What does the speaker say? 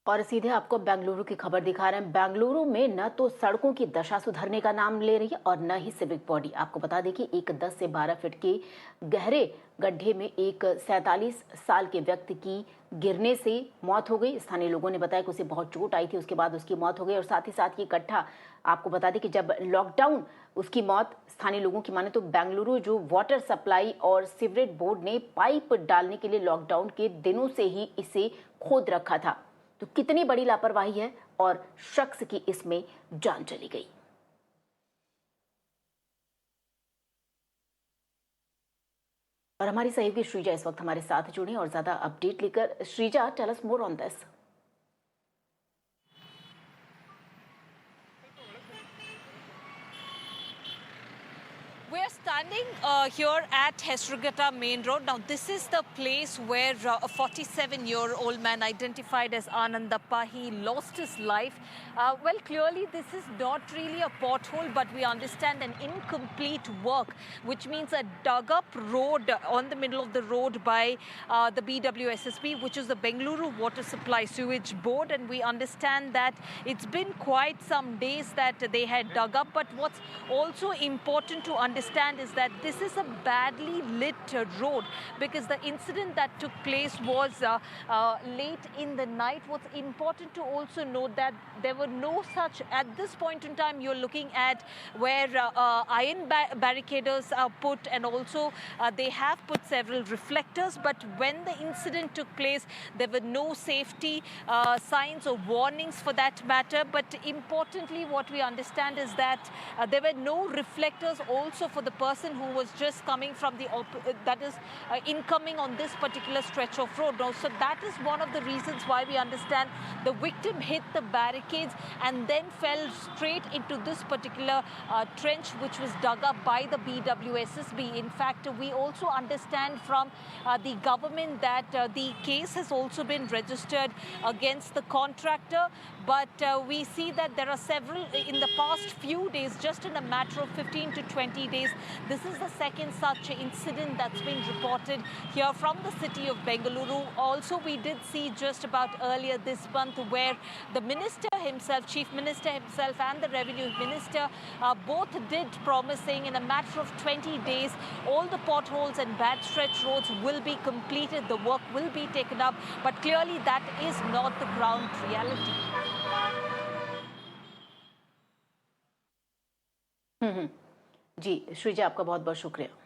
और सीधे आपको बेंगलुरु की खबर दिखा रहे हैं। बेंगलुरु में न तो सड़कों की दशा सुधरने का नाम ले रही है और न ही सिविक बॉडी। आपको बता दें कि एक 10 से 12 फीट के गहरे गड्ढे में एक 47 साल के व्यक्ति की गिरने से मौत हो गई। स्थानीय लोगों ने बताया कि उसे बहुत चोट आई थी, उसके बाद उसकी मौत हो गई। और साथ ही साथ ये गड्ढा, आपको बता दें कि जब लॉकडाउन, उसकी मौत स्थानीय लोगों की माने तो बेंगलुरु जो वाटर सप्लाई और सीवरेज बोर्ड ने पाइप डालने के लिए लॉकडाउन के दिनों से ही इसे खोद रखा था। तो कितनी बड़ी लापरवाही है और शख्स की इसमें जान चली गई। और हमारी सहयोगी श्रीजा इस वक्त हमारे साथ जुड़ी और ज्यादा अपडेट लेकर। Sreeja, tell us more on this. We're standing here at Hesrugata Main Road. Now, this is the place where a 47-year-old man identified as Anandappa, he lost his life. Well, clearly, this is not really a pothole, but we understand an incomplete work, which means a dug-up road on the middle of the road by the BWSSB, which is the Bengaluru Water Supply Sewage Board. And we understand that it's been quite some days that they had dug up. But what's also important to understand is that this is a badly lit road, because the incident that took place was late in the night. What's important to also note that there were no such, at this point in time, you're looking at where iron barricaders are put, and also they have put several reflectors. But when the incident took place, there were no safety signs or warnings for that matter. But importantly, what we understand is that there were no reflectors also for the person who was just coming from the incoming on this particular stretch of road. Now, so that is one of the reasons why we understand the victim hit the barricades and then fell straight into this particular trench, which was dug up by the BWSSB. In fact, we also understand from the government that the case has also been registered against the contractor. But we see that there are several in the past few days, just in a matter of 15 to 20 days. This is the second such incident that's been reported here from the city of Bengaluru. Also, we did see just about earlier this month where the minister himself, chief minister himself, and the revenue minister both did promising in a matter of 20 days, all the potholes and bad stretch roads will be completed, the work will be taken up. But clearly that is not the ground reality. जी श्रीजा, आपका बहुत बहुत शुक्रिया।